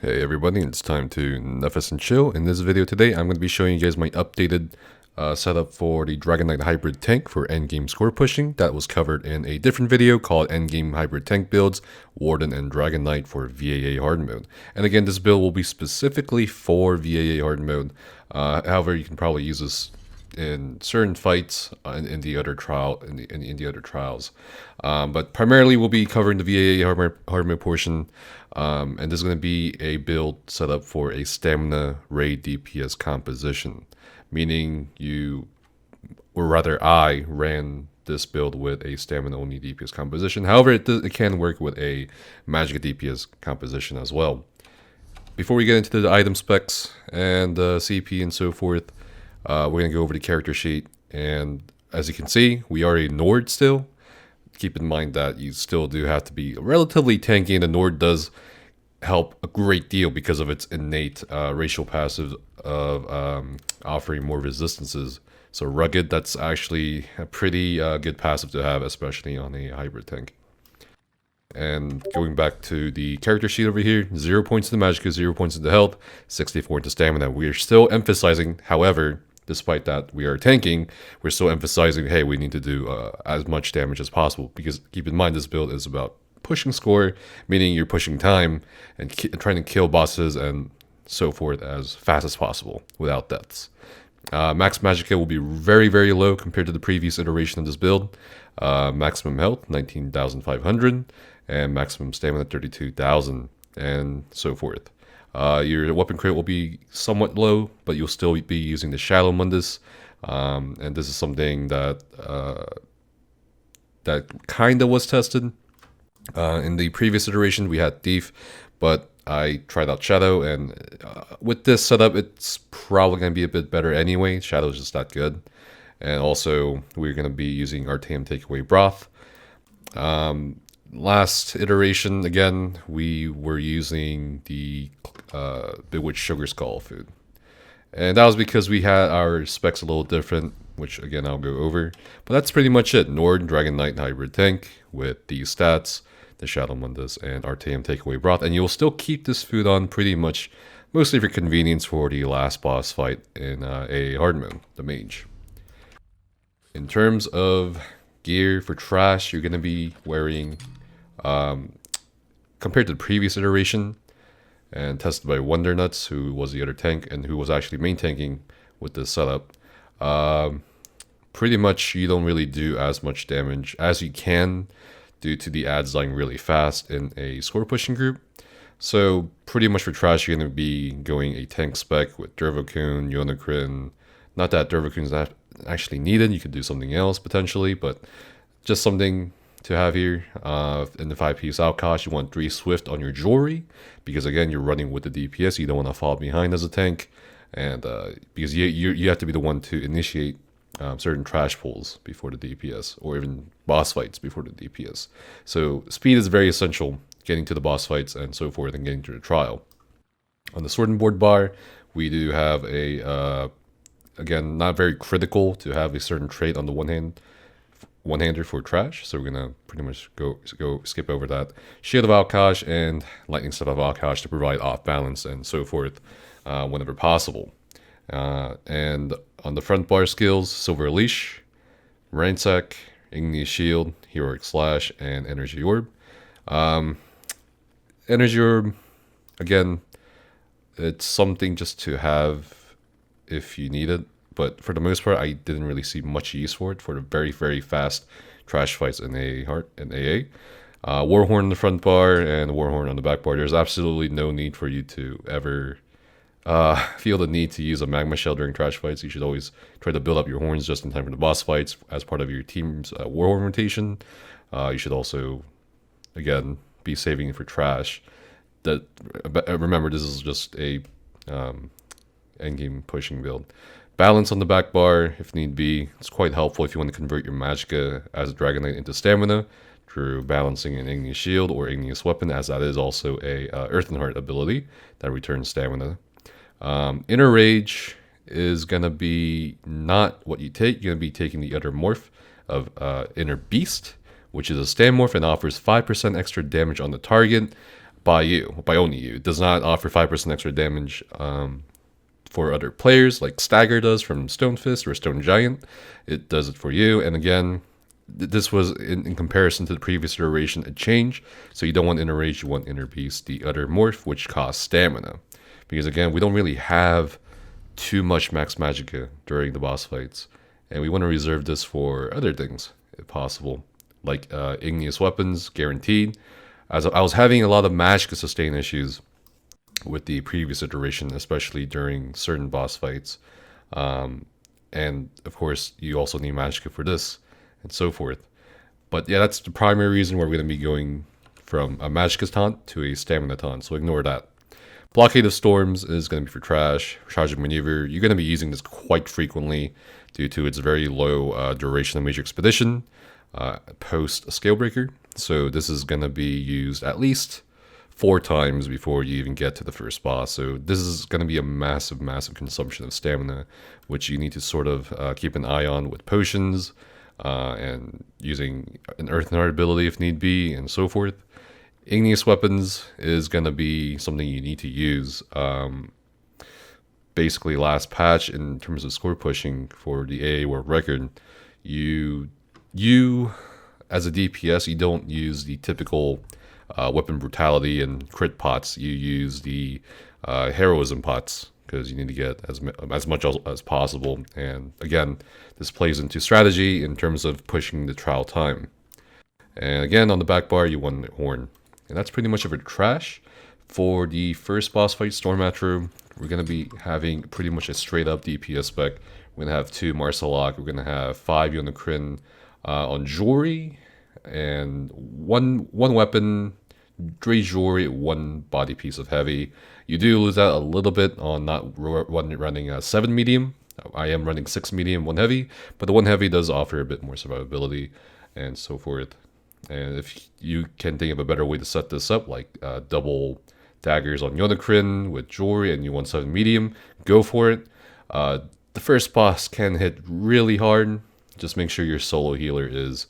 Hey everybody, it's time to Nefis and chill. In this video today, I'm going to be showing you guys my updated setup for the Dragonknight hybrid tank for endgame score pushing. That was covered in a different video called Endgame Hybrid Tank Builds, Warden and Dragonknight for vAA hard mode. And again, this build will be specifically for vAA hard mode. However, you can probably use this in certain fights in the other trials, but primarily we'll be covering the vAA hard mode portion, and this is going to be a build set up for a stamina raid DPS composition, meaning I ran this build with a stamina only DPS composition. However, it can work with a magic DPS composition as well. Before we get into the item specs and CP and so forth, we're going to go over the character sheet, and as you can see, we are a Nord still. Keep in mind that you still do have to be relatively tanky, and the Nord does help a great deal because of its innate racial passive of offering more resistances. So rugged, that's actually a pretty good passive to have, especially on a hybrid tank. And going back to the character sheet over here, 0 points to Magicka, 0 points to health, 64 to stamina. We are still emphasizing, however, despite that we are tanking, we're still emphasizing, hey, we need to do as much damage as possible, because keep in mind this build is about pushing score, meaning you're pushing time and trying to kill bosses and so forth as fast as possible without deaths. Max Magicka will be very, very low compared to the previous iteration of this build. Maximum health, 19,500, and maximum stamina, 32,000, and so forth. Your weapon crate will be somewhat low, but you'll still be using the Shadow Mundus, and this is something that that kind of was tested. In the previous iteration, we had Thief, but I tried out Shadow, and with this setup, it's probably going to be a bit better anyway. Shadow is just that good. And also, we're going to be using Artaeum Takeaway Broth. Last iteration, again, we were using the Bewitched Sugar Skull food. And that was because we had our specs a little different, which again I'll go over. But that's pretty much it. Nord, Dragonknight hybrid tank with these stats, the Shadow Mundus, and Artaeum Takeaway Broth. And you'll still keep this food on pretty much, mostly for convenience for the last boss fight in a hard mode, the Mage. In terms of gear for trash, you're going to be wearing, compared to the previous iteration, and tested by Wondernuts, who was the other tank, and who was actually main tanking with this setup, pretty much you don't really do as much damage as you can due to the ads dying really fast in a score pushing group. So pretty much for trash, you're going to be going a tank spec with Durvokun, Yonokrin. Not that Durvokun's not actually needed, you could do something else potentially, but just something to have here. In the 5-piece Outcast, you want 3 Swift on your jewelry, because again, you're running with the DPS, you don't want to fall behind as a tank, and because you have to be the one to initiate certain trash pulls before the DPS, or even boss fights before the DPS. So speed is very essential, getting to the boss fights and so forth, and getting to the trial. On the Sword and Board bar, we do have a again, not very critical to have a certain trait on the one-hander for trash, so we're gonna pretty much go skip over that. Shield of Alkash and Lightning Staff of Alkash to provide off balance and so forth whenever possible. And on the front bar skills, Silver Leash, Ransack, Igneous Shield, Heroic Slash, and Energy Orb. Energy Orb, again, it's something just to have if you need it, but for the most part, I didn't really see much use for it for the very, very fast trash fights in AA. Warhorn on the front bar and Warhorn on the back bar. There's absolutely no need for you to ever feel the need to use a Magma Shell during trash fights. You should always try to build up your horns just in time for the boss fights as part of your team's Warhorn rotation. You should also, again, be saving it for trash. Remember, this is just a endgame pushing build. Balance on the back bar, if need be. It's quite helpful if you want to convert your Magicka as a Dragonknight into stamina through balancing an Igneous Shield or Igneous Weapon, as that is also a Earthen Heart ability that returns stamina. Inner Rage is going to be not what you take. You're going to be taking the other morph of Inner Beast, which is a stand morph and offers 5% extra damage on the target by only you. It does not offer 5% extra damage for other players like Stagger does from Stone Fist or Stone Giant. It does it for you. And again, this was in comparison to the previous iteration a change. So you don't want Inner Rage, you want Inner Beast, the other morph, which costs stamina. Because again, we don't really have too much max magicka during the boss fights. And we want to reserve this for other things, if possible. Like igneous weapons, guaranteed. As I was having a lot of magicka sustain issues with the previous iteration, especially during certain boss fights. And of course, you also need magicka for this, and so forth. But yeah, that's the primary reason why we're going to be going from a magicka taunt to a stamina taunt, so ignore that. Blockade of Storms is going to be for trash. Charge of Maneuver, you're going to be using this quite frequently due to its very low duration of Major Expedition post Scalebreaker. So this is going to be used at least 4 times before you even get to the first boss. So this is going to be a massive, massive consumption of stamina, which you need to sort of keep an eye on with potions and using an Earth and Heart ability if need be, and so forth. Igneous Weapons is going to be something you need to use. Basically, last patch, in terms of score pushing for the AA World Record, you as a DPS, you don't use the typical weapon brutality and crit pots. You use the heroism pots because you need to get as much as possible. And again, this plays into strategy in terms of pushing the trial time. And again, on the back bar, you want Horn. And that's pretty much of a trash. For the first boss fight, Storm Atro, we're going to be having pretty much a straight up DPS spec. We're going to have 2 Marsalok, we're going to have 5 Yonakrin on Jory, and one weapon, Dre Jory, 1 body piece of heavy. You do lose out a little bit on not running 7 medium. I am running 6 medium, 1 heavy, but the 1 heavy does offer a bit more survivability and so forth. And if you can think of a better way to set this up, like double daggers on Yonakrin with Jory and you want 7 medium, go for it. The first boss can hit really hard. Just make sure your solo healer is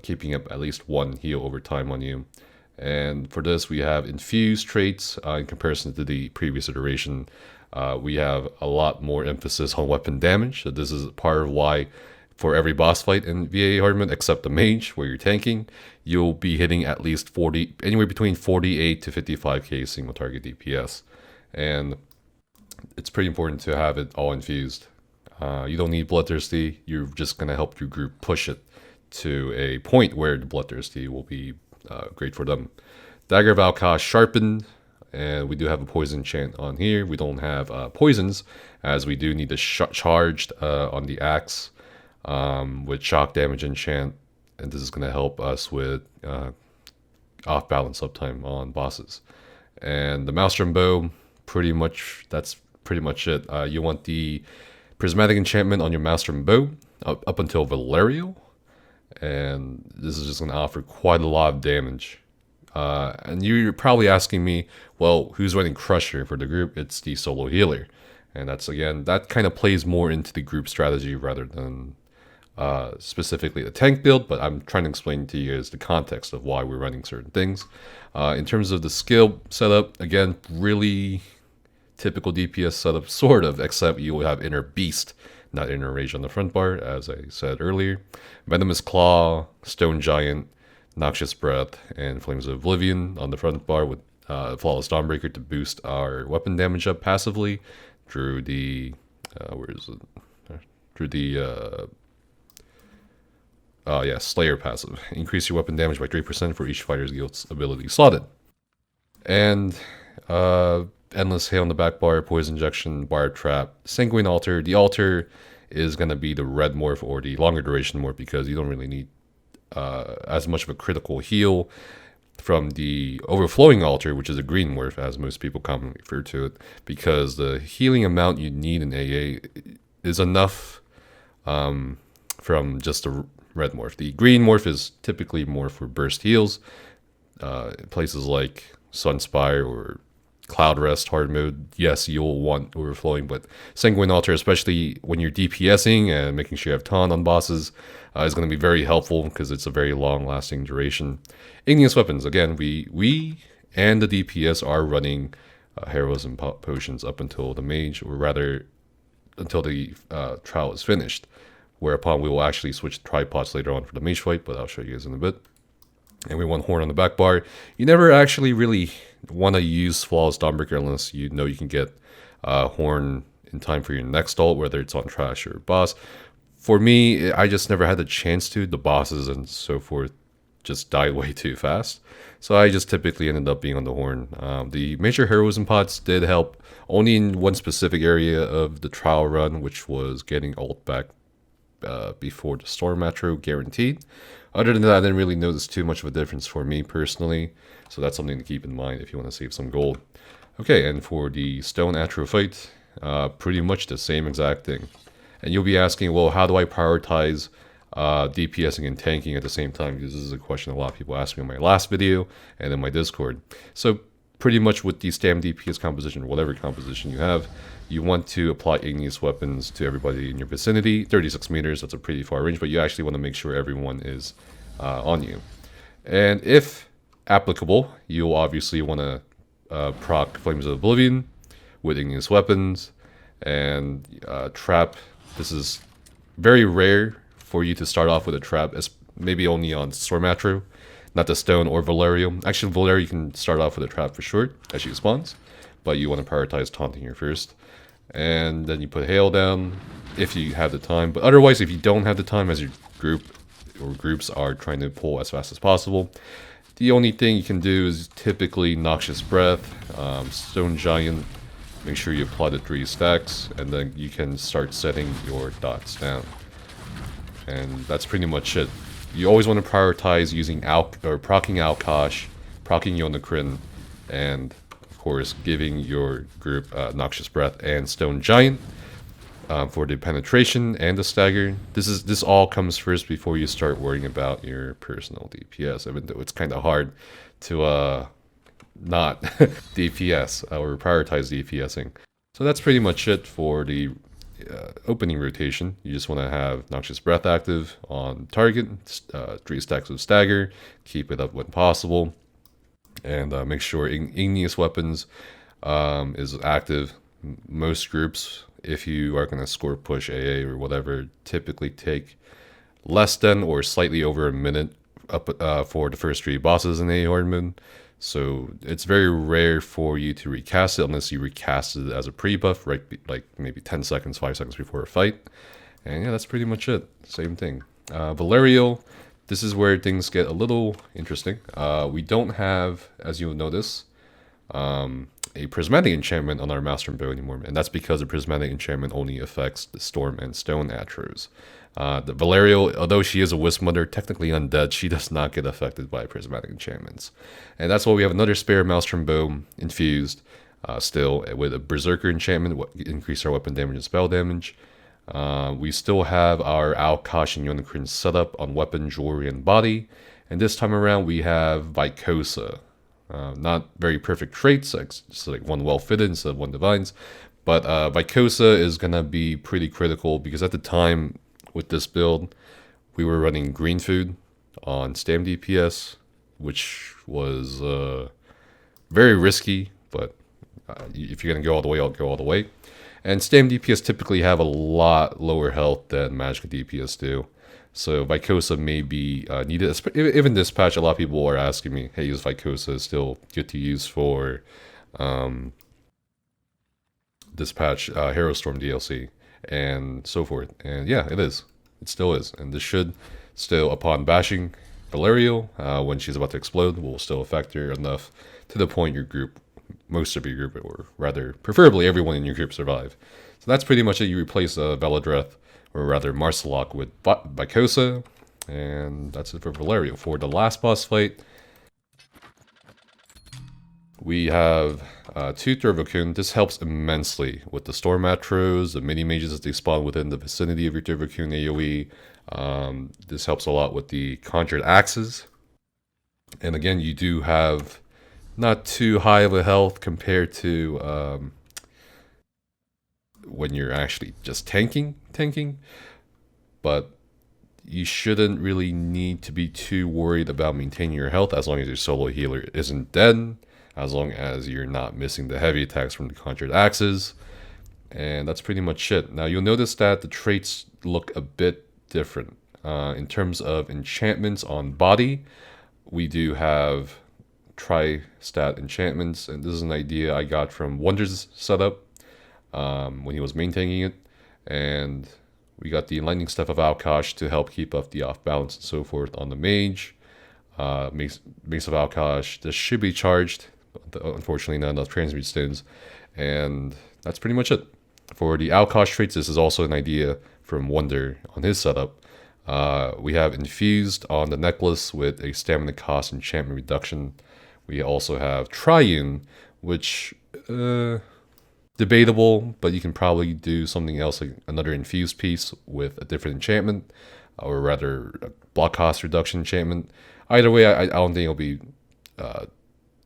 keeping up at least 1 heal over time on you. And for this, we have infused traits in comparison to the previous iteration. We have a lot more emphasis on weapon damage. So this is part of why for every boss fight in vAA hard mode, except the mage where you're tanking, you'll be hitting at least anywhere between 48 to 55k single target DPS. And it's pretty important to have it all infused. You don't need Bloodthirsty. You're just going to help your group push it to a point where the Bloodthirsty will be great for them. Dagger of Alkash sharpened, and we do have a poison chant on here. We don't have poisons, as we do need the charged on the axe with shock damage enchant, and this is going to help us with off balance uptime on bosses. And the Maelstrom Bow, that's pretty much it. You want the Prismatic Enchantment on your Maelstrom Bow up until Valerio, and this is just going to offer quite a lot of damage. And you're probably asking me, well, who's running Crusher for the group? It's the solo healer, and that kind of plays more into the group strategy rather than specifically the tank build, but I'm trying to explain to you guys the context of why we're running certain things. In terms of the skill setup, again, really typical DPS setup, sort of, except you will have Inner Beast, not Inner Rage on the front bar, as I said earlier. Venomous Claw, Stone Giant, Noxious Breath, and Flames of Oblivion on the front bar with Flawless Dawnbreaker to boost our weapon damage up passively through the Slayer passive. Increase your weapon damage by 3% for each fighter's guild's ability slotted. And Endless Hail on the back bar, Poison Injection, Bar Trap, Sanguine Altar. The Altar is going to be the red morph or the longer duration morph because you don't really need as much of a critical heal from the Overflowing Altar, which is a green morph, as most people commonly refer to it, because the healing amount you need in AA is enough from just the red morph. The green morph is typically more for burst heals. Places like Sunspire or Cloud Rest hard mode, yes, you'll want overflowing, but Sanguine Altar, especially when you're DPSing and making sure you have taunt on bosses, is going to be very helpful because it's a very long-lasting duration. Igneous Weapons, again, we and the DPS are running heroism potions up until the mage, or rather, until the trial is finished, whereupon we will actually switch tripods later on for the mage fight, but I'll show you guys in a bit. And we want Horn on the back bar. You never actually really want to use Flawless Dawnbreaker unless you know you can get Horn in time for your next ult, whether it's on Trash or Boss. For me, I just never had the chance to. The bosses and so forth just died way too fast. So I just typically ended up being on the Horn. The major heroism pots did help only in one specific area of the trial run, which was getting ult back before the Storm Metro guaranteed. Other than that, I didn't really notice too much of a difference for me personally, so that's something to keep in mind if you want to save some gold. Okay, and for the Stone Atro fight, pretty much the same exact thing. And you'll be asking, well, how do I prioritize DPSing and tanking at the same time? Because this is a question a lot of people asked me in my last video and in my Discord. So pretty much with the Stam DPS composition, whatever composition you have, you want to apply Igneous Weapons to everybody in your vicinity. 36 meters, that's a pretty far range, but you actually want to make sure everyone is on you. And if applicable, you'll obviously want to proc Flames of Oblivion with Igneous Weapons and Trap. This is very rare for you to start off with a Trap, maybe only on Storm Atro, not the Stone or Valerio. Actually, Valerio you can start off with a Trap for sure as she spawns, but you want to prioritize taunting here first. And then you put Hail down if you have the time. But otherwise, if you don't have the time, as your group or groups are trying to pull as fast as possible, the only thing you can do is typically Noxious Breath, Stone Giant, make sure you apply the 3 stacks, and then you can start setting your dots down. And that's pretty much it. You always want to prioritize using proccing Alkosh, proccing Yonakrin, and of course giving your group Noxious Breath and Stone Giant for the penetration and the stagger. This all comes first before you start worrying about your personal DPS, even though it's kind of hard to not DPS or prioritize DPSing. So that's pretty much it for the opening rotation. You just want to have Noxious Breath active on target, 3 stacks of stagger, keep it up when possible, and make sure Igneous Weapons is active. Most groups, if you are going to score push AA or whatever, typically take less than or slightly over a minute up for the first 3 bosses in AA hard mode. So it's very rare for you to recast it unless you recast it as a pre-buff, right? Like maybe 10 seconds, 5 seconds before a fight. And yeah, that's pretty much it. Same thing. Valerio, this is where things get a little interesting. We don't have, as you'll notice, a Prismatic Enchantment on our Master Bow anymore. And that's because the Prismatic Enchantment only affects the Storm and Stone Atros. The Valerio, although she is a Wisp Mother, technically undead, she does not get affected by Prismatic Enchantments. And that's why we have another spare Maelstrom Bow infused still with a Berserker Enchantment, increase our weapon damage and spell damage. We still have our Alkosh and Yonakrin set up on weapon, jewelry, and body. And this time around we have Vycosa. Not very perfect traits, just like 1 well fitted instead of 1 divines. But Vycosa is going to be pretty critical because at the time with this build, we were running green food on Stam DPS, which was very risky, but if you're going to go all the way, I'll go all the way. And Stam DPS typically have a lot lower health than Magicka DPS do. So Vycosa may be needed. Even this patch, a lot of people are asking me, hey, is Vycosa still good to use for this patch, Harrowstorm DLC, and so forth? And yeah, it is. It still is. And this should still, upon bashing Valerio, when she's about to explode, will still affect her enough to the point your group, most of your group, or rather, preferably everyone in your group survive. So that's pretty much it. You replace Veladreth, or rather Marcelok, with Vycosa, and that's it for Valerio. For the last boss fight, we have 2 Turvokun. This helps immensely with the Storm Atros, the mini mages as they spawn within the vicinity of your Turvokun AoE. This helps a lot with the Conjured Axes. And again, you do have not too high of a health compared to when you're actually just tanking, but you shouldn't really need to be too worried about maintaining your health as long as your solo healer isn't dead, as long as you're not missing the heavy attacks from the conjured axes, and that's pretty much it. Now you'll notice that the traits look a bit different. In terms of enchantments on body, we do have tri-stat enchantments, and this is an idea I got from Wonder's setup when he was maintaining it, and we got the Lightning Staff of Alkosh to help keep up the off balance and so forth on the mage. Mace of Alkosh, this should be charged, unfortunately not enough transmute stones, and that's pretty much it. For the Alkosh traits, this is also an idea from Wonder on his setup. We have Infused on the necklace with a stamina cost enchantment reduction. We also have Triune, which debatable, but you can probably do something else, like another infused piece with a different enchantment, or rather a block cost reduction enchantment. Either way, I don't think it'll be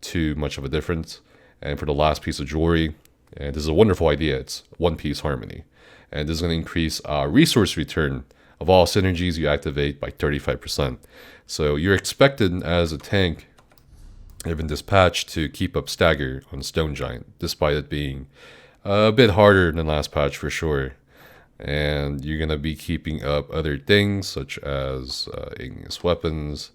too much of a difference. And for the last piece of jewelry, and this is a wonderful idea, it's one piece harmony, and this is going to increase resource return of all synergies you activate by 35%. So you're expected as a tank, even this patch, to keep up stagger on Stone Giant, despite it being a bit harder than last patch for sure. And you're going to be keeping up other things such as igneous weapons,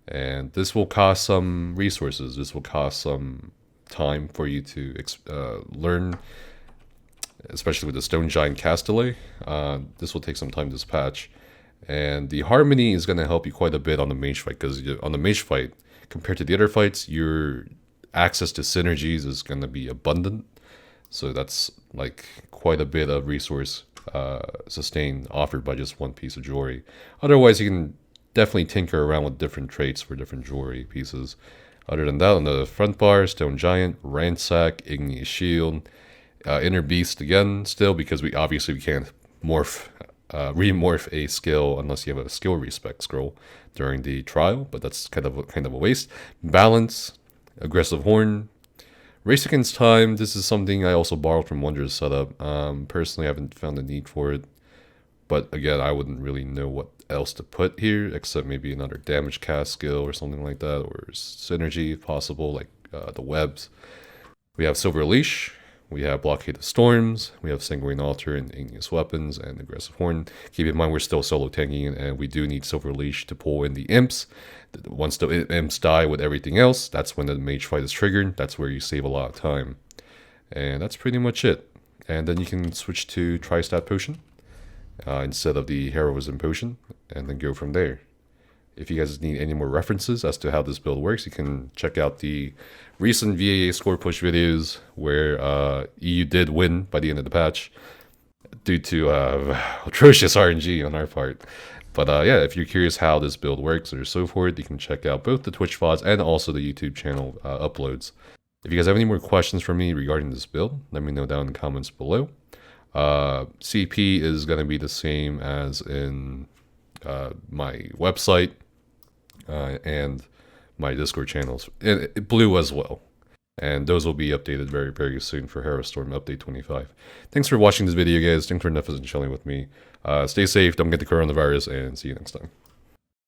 and this will cost some resources. This will cost some time for you to learn, especially with the Stone Giant cast delay. This will take some time this patch, and the harmony is going to help you quite a bit on the mage fight, because on the mage fight, compared to the other fights, your access to synergies is going to be abundant. So that's like quite a bit of resource sustain offered by just one piece of jewelry. Otherwise, you can definitely tinker around with different traits for different jewelry pieces. Other than that, on the front bar, Stone Giant, Ransack, Igneous Shield, Inner Beast again, still, because we can't remorph a skill unless you have a skill respec scroll during the trial, but that's kind of a waste. Balance, Aggressive Horn, Race Against Time. This is something I also borrowed from Wonder's setup. Personally, I haven't found the need for it, but again, I wouldn't really know what else to put here except maybe another damage cast skill or something like that, or synergy if possible, like the webs. We have Silver Leash, we have Blockade of Storms, we have Sanguine Altar and Igneous Weapons and Aggressive Horn. Keep in mind we're still solo tanking, and we do need Silver Leash to pull in the imps. Once the imps die with everything else, that's when the mage fight is triggered. That's where you save a lot of time. And that's pretty much it. And then you can switch to Tri-Stat Potion instead of the Heroism Potion, and then go from there. If you guys need any more references as to how this build works, you can check out the recent vAA score push videos where EU did win by the end of the patch due to atrocious RNG on our part. But yeah, if you're curious how this build works or so forth, you can check out both the Twitch VODs and also the YouTube channel uploads. If you guys have any more questions for me regarding this build, let me know down in the comments below. CP is going to be the same as in my website and my Discord channels, and Blue as well. And those will be updated very, very soon for Harrowstorm Update 25. Thanks for watching this video, guys. Thanks for enough and chilling with me. Stay safe, don't get the coronavirus, and see you next time.